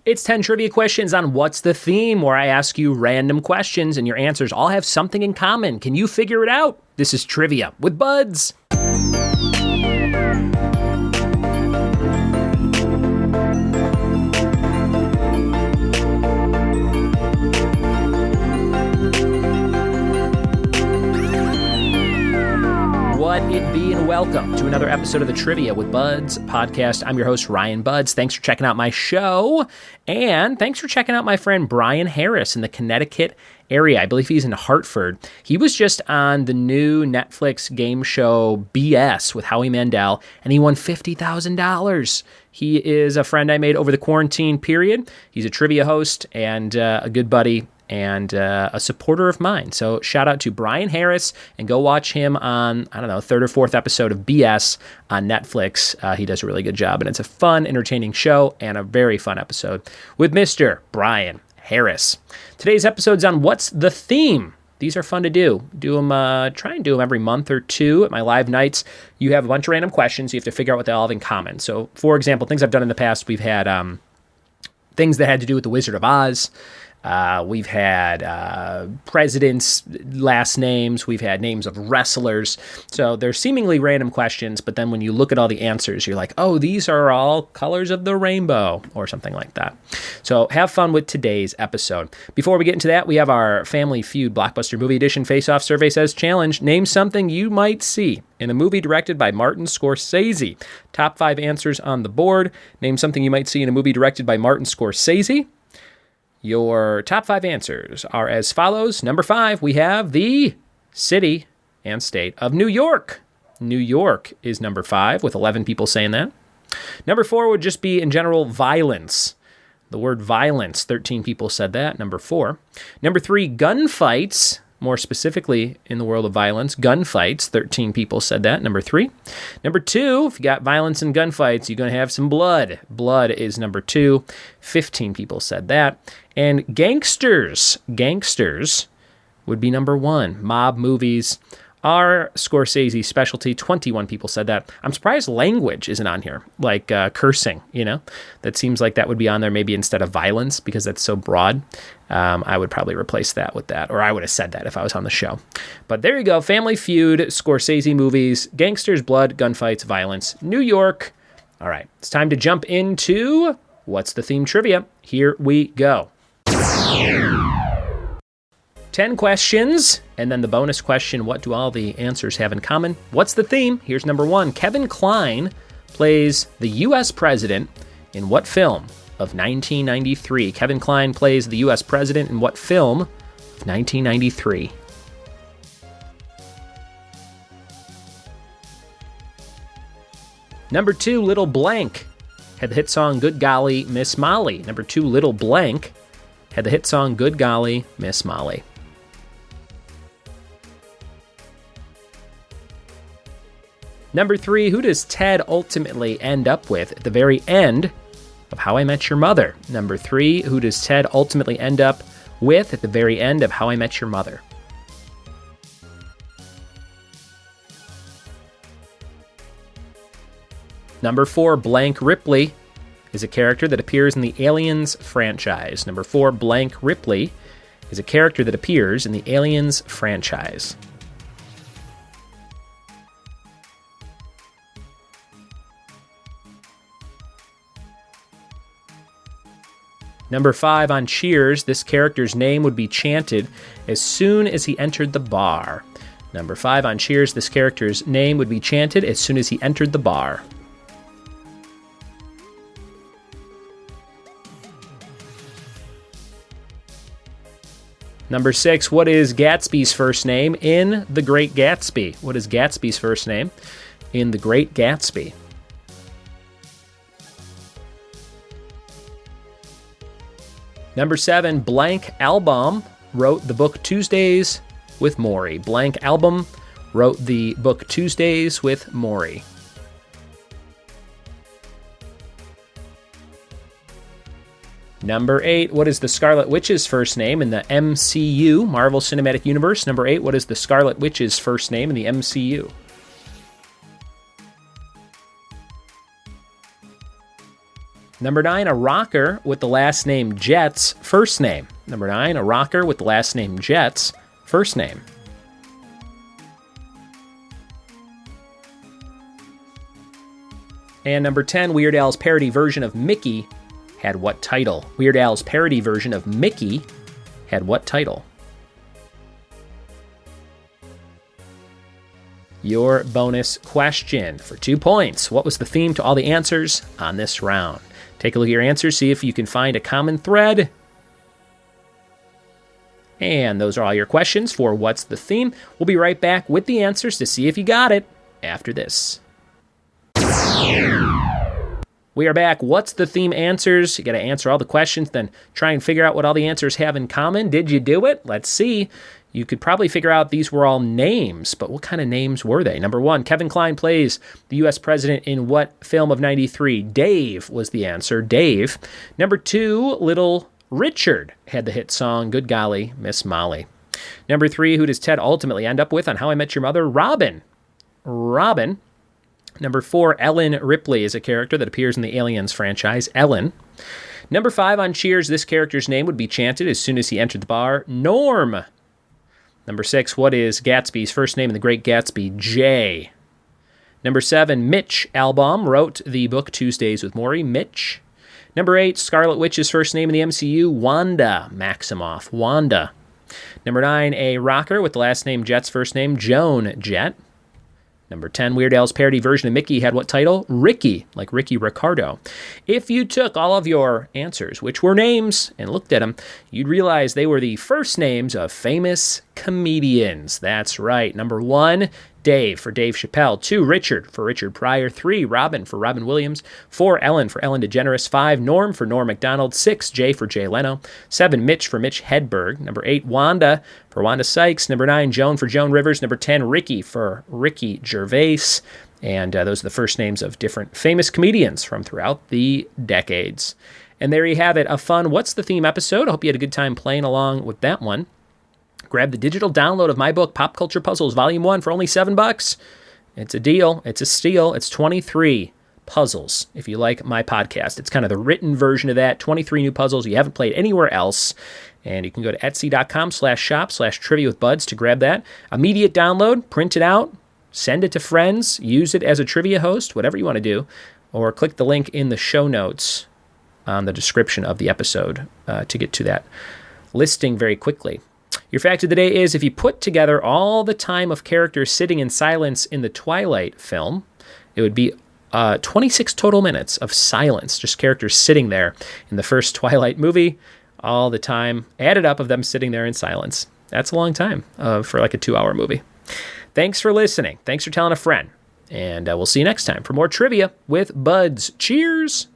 It's 10 trivia questions on What's the Theme, where I ask you random questions and your answers all have something in common. Can you figure it out? This is Trivia with Buds. What it be, and welcome to another episode of the Trivia with Buds podcast. I'm your host, Ryan Buds. Thanks for checking out my show, and thanks for checking out my friend Brian Harris in the Connecticut area. I believe he's in Hartford. He was just on the new Netflix game show BS with Howie Mandel, and he won $50,000. He is a friend I made over the quarantine period. He's a trivia host and a good buddy and a supporter of mine. So shout out to Brian Harris, and go watch him on, third or fourth episode of BS on Netflix. He does a really good job, and it's a fun, entertaining show and a very fun episode with Mr. Brian Harris. Today's episode's on What's the Theme? These are fun to do. Try and do them every month or two at my live nights. You have a bunch of random questions. You have to figure out what they all have in common. So, for example, things I've done in the past, we've had things that had to do with the Wizard of Oz. We've had presidents' last names. We've had names of wrestlers. So they're seemingly random questions, but then when you look at all the answers, you're like, oh, these are all colors of the rainbow, or something like that. So have fun with today's episode. Before we get into that, we have our Family Feud Blockbuster Movie Edition Face-Off Survey Says Challenge. Name something you might see in a movie directed by Martin Scorsese. Top 5 answers on the board. Name something you might see in a movie directed by Martin Scorsese. Your top 5 answers are as follows. Number 5, we have the city and state of New York. New York is number 5, with 11 people saying that. Number 4 would just be, in general, violence. The word violence, 13 people said that. Number 4. Number 3, gunfights. More specifically, in the world of violence, gunfights, 13 people said that. Number 3. Number 2, if you got violence and gunfights, you're going to have some blood. Blood is number 2. 15 people said that. And gangsters would be number 1. Mob movies are Scorsese's specialty. 21 people said that. I'm surprised language isn't on here, like cursing, That seems like that would be on there maybe instead of violence, because that's so broad. I would probably replace that with that, or I would have said that if I was on the show. But there you go. Family Feud, Scorsese movies, gangsters, blood, gunfights, violence, New York. All right, it's time to jump into What's the Theme trivia. Here we go. 10 questions, and then the bonus question, what do all the answers have in common? What's the theme? Here's number 1. Kevin Kline plays the U.S. president in what film of 1993? Kevin Kline plays the U.S. president in what film of 1993? Number 2, Little Blank had the hit song Good Golly, Miss Molly. Number 2, Little Blank had the hit song Good Golly, Miss Molly. Number 3, who does Ted ultimately end up with at the very end of How I Met Your Mother? Number 3, who does Ted ultimately end up with at the very end of How I Met Your Mother? Number 4, Blank Ripley is a character that appears in the Aliens franchise. Number 4, Blank Ripley is a character that appears in the Aliens franchise. Number 5, on Cheers, this character's name would be chanted as soon as he entered the bar. Number 5, on Cheers, this character's name would be chanted as soon as he entered the bar. Number 6, what is Gatsby's first name in The Great Gatsby? What is Gatsby's first name in The Great Gatsby? Number 7, Blank Album wrote the book Tuesdays with Morrie. Blank Album wrote the book Tuesdays with Morrie. Number 8, what is the Scarlet Witch's first name in the MCU, Marvel Cinematic Universe? Number 8, what is the Scarlet Witch's first name in the MCU? Number 9, a rocker with the last name Jet's first name. Number 9, a rocker with the last name Jet's first name. And number 10, Weird Al's parody version of Mickey had what title? Weird Al's parody version of Mickey had what title? Your bonus question for 2 points. What was the theme to all the answers on this round? Take a look at your answers, see if you can find a common thread. And those are all your questions for What's the Theme? We'll be right back with the answers to see if you got it after this. We are back. What's the theme answers? You got to answer all the questions, then try and figure out what all the answers have in common. Did you do it? Let's see. You could probably figure out these were all names, but what kind of names were they? Number 1, Kevin Kline plays the U.S. president in what film of 93? Dave was the answer. Dave. Number 2, Little Richard had the hit song, Good Golly, Miss Molly. Number 3, who does Ted ultimately end up with on How I Met Your Mother? Robin. Robin. Number 4, Ellen Ripley is a character that appears in the Aliens franchise. Ellen. Number 5, on Cheers, this character's name would be chanted as soon as he entered the bar. Norm. Number 6, what is Gatsby's first name in The Great Gatsby? Jay. Number 7, Mitch Albom wrote the book Tuesdays with Morrie. Mitch. Number 8, Scarlet Witch's first name in the MCU? Wanda Maximoff. Wanda. Number 9, a rocker with the last name Jet's first name? Joan Jett. Number 10, Weird Al's parody version of Mickey had what title? Ricky, like Ricky Ricardo. If you took all of your answers, which were names, and looked at them, you'd realize they were the first names of famous comedians. That's right. Number 1, Dave for Dave Chappelle. 2, Richard for Richard Pryor. 3, Robin for Robin Williams. 4, Ellen for Ellen DeGeneres. 5, Norm for Norm Macdonald. 6, Jay for Jay Leno. 7, Mitch for Mitch Hedberg. Number 8, Wanda for Wanda Sykes. Number 9, Joan for Joan Rivers. Number 10, Ricky for Ricky Gervais. And those are the first names of different famous comedians from throughout the decades. And there you have it, a fun What's the Theme episode. I hope you had a good time playing along with that one. Grab the digital download of my book, Pop Culture Puzzles, Volume 1, for only $7. It's a deal. It's a steal. It's 23 puzzles, if you like my podcast. It's kind of the written version of that. 23 new puzzles you haven't played anywhere else. And you can go to etsy.com/shop/trivia with buds to grab that. Immediate download, print it out, send it to friends, use it as a trivia host, whatever you want to do. Or click the link in the show notes on the description of the episode to get to that listing very quickly. Your fact of the day is, if you put together all the time of characters sitting in silence in the Twilight film, it would be 26 total minutes of silence, just characters sitting there in the first Twilight movie, all the time added up of them sitting there in silence. That's a long time for like a 2-hour movie. Thanks for listening. Thanks for telling a friend. And we'll see you next time for more trivia with Buds. Cheers!